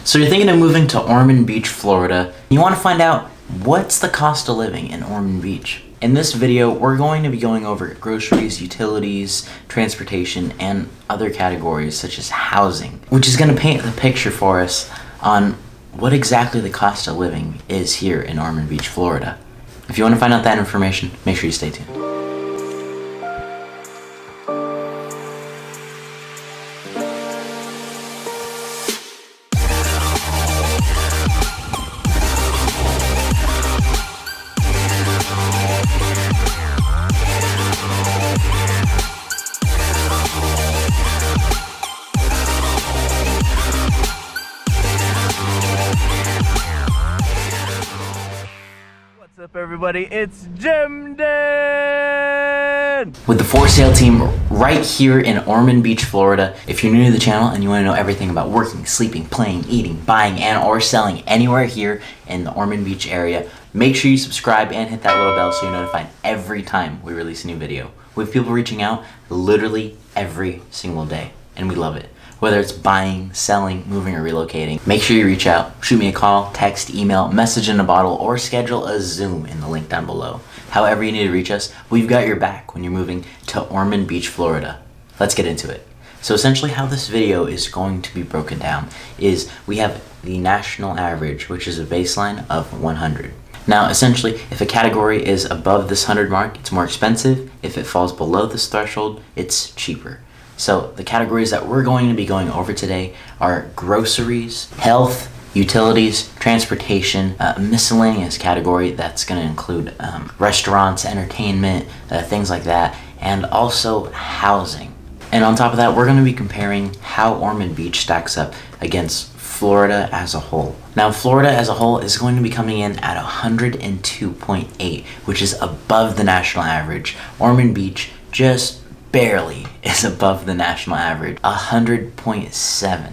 So you're thinking of moving to Ormond Beach, Florida. You want to find out what's the cost of living in Ormond Beach. In this video, we're going to be going over groceries, utilities, transportation, and other categories such as housing, which is going to paint the picture for us on what exactly the cost of living is here in Ormond Beach, Florida. If you want to find out that information, make sure you stay tuned. What's up, everybody? It's Jimdin! With the for sale team right here in Ormond Beach, Florida. If you're new to the channel and you want to know everything about working, sleeping, playing, eating, buying, and or selling anywhere here in the Ormond Beach area, make sure you subscribe and hit that little bell so you're notified every time we release a new video. We have people reaching out literally every single day, and we love it. Whether it's buying, selling, moving, or relocating, make sure you reach out, shoot me a call, text, email, message in a bottle, or schedule a Zoom in the link down below. However you need to reach us, we've got your back when you're moving to Ormond Beach, Florida. Let's get into it. So essentially how this video is going to be broken down is we have the national average, which is a baseline of 100. Now, essentially, if a category is above this 100 mark, it's more expensive. If it falls below this threshold, it's cheaper. So the categories that we're going to be going over today are groceries, health, utilities, transportation, miscellaneous category that's going to include restaurants, entertainment, things like that, and also housing. And on top of that, we're going to be comparing how Ormond Beach stacks up against Florida as a whole. Now, Florida as a whole is going to be coming in at 102.8, which is above the national average. Ormond Beach just barely is above the national average, 100.7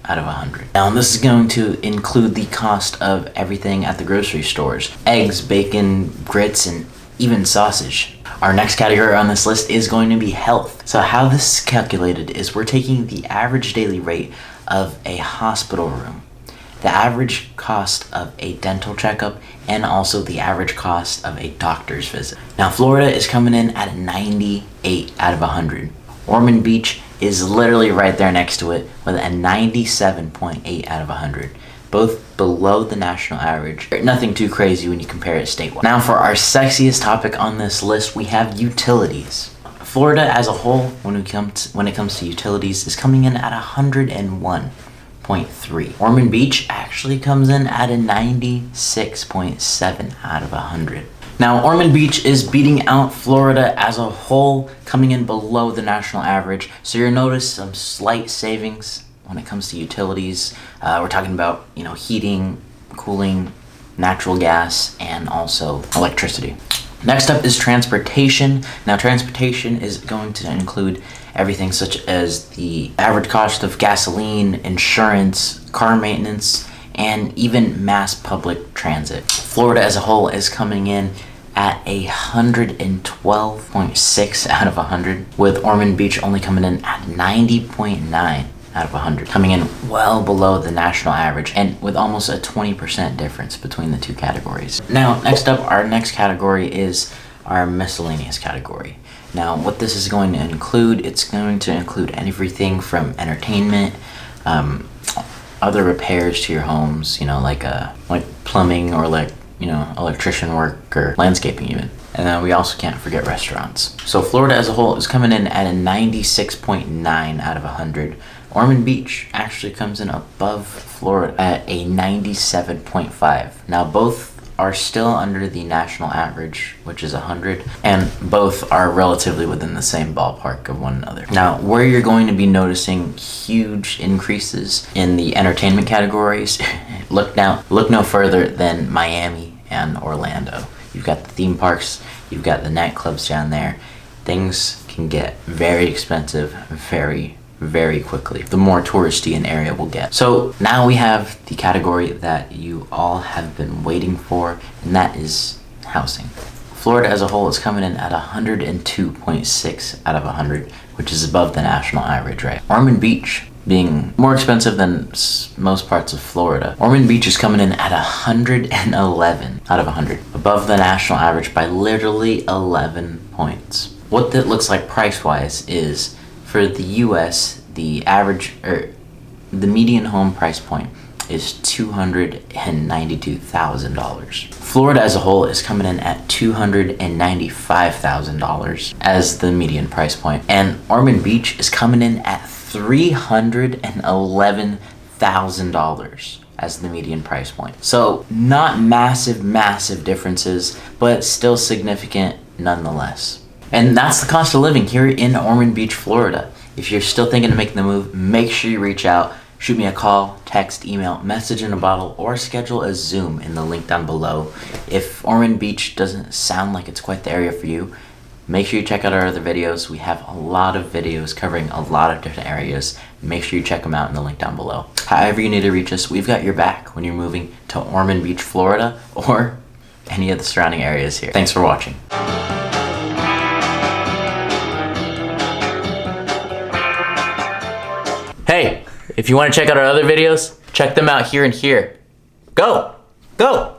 out of 100. Now, this is going to include the cost of everything at the grocery stores: eggs, bacon, grits, and even sausage. Our next category on this list is going to be health. So how this is calculated is we're taking the average daily rate of a hospital room, the average cost of a dental checkup, and also the average cost of a doctor's visit. Now, Florida is coming in at 98 out of 100. Ormond Beach is literally right there next to it with a 97.8 out of 100. Both below the national average. Nothing too crazy when you compare it statewide. Now, for our sexiest topic on this list, we have utilities. Florida as a whole, when it comes to utilities, is coming in at 101.3. Ormond Beach actually comes in at a 96.7 out of 100. Now, Ormond Beach is beating out Florida as a whole, coming in below the national average. So you'll notice some slight savings when it comes to utilities. We're talking about, heating, cooling, natural gas, and also electricity. Next up is transportation. Now, transportation is going to include everything such as the average cost of gasoline, insurance, car maintenance, and even mass public transit. Florida as a whole is coming in at 112.6 out of 100, with Ormond Beach only coming in at 90.9 out of 100, coming in well below the national average, and with almost a 20% difference between the two categories. Now, next up, our next category is our miscellaneous category. Now, what this is going to include, it's going to include everything from entertainment, other repairs to your homes, like plumbing or electrician work or landscaping even. And then we also can't forget restaurants. So Florida as a whole is coming in at a 96.9 out of 100. Ormond Beach actually comes in above Florida at a 97.5. Now, both are still under the national average, which is 100, and both are relatively within the same ballpark of one another. Now, where you're going to be noticing huge increases in the entertainment categories, look no further than Miami and Orlando. You've got the theme parks, you've got the nightclubs down there. Things can get very expensive very quickly, the more touristy an area will get. So now we have the category that you all have been waiting for, and that is housing. Florida as a whole is coming in at 102.6 out of 100, which is above the national average, right? Ormond Beach being more expensive than most parts of Florida. Ormond Beach is coming in at 111 out of 100, above the national average by literally 11 points. What that looks like price-wise is, for the US, the average, or the median home price point is $292,000. Florida as a whole is coming in at $295,000 as the median price point, and Ormond Beach is coming in at $311,000 as the median price point. So not massive differences, but still significant nonetheless. And that's the cost of living here in Ormond Beach, Florida. If you're still thinking of making the move, make sure you reach out. Shoot me a call, text, email, message in a bottle, or schedule a Zoom in the link down below. If Ormond Beach doesn't sound like it's quite the area for you, make sure you check out our other videos. We have a lot of videos covering a lot of different areas. Make sure you check them out in the link down below. However you need to reach us, we've got your back when you're moving to Ormond Beach, Florida, or any of the surrounding areas here. Thanks for watching. Hey, if you want to check out our other videos, check them out here and here. Go! Go!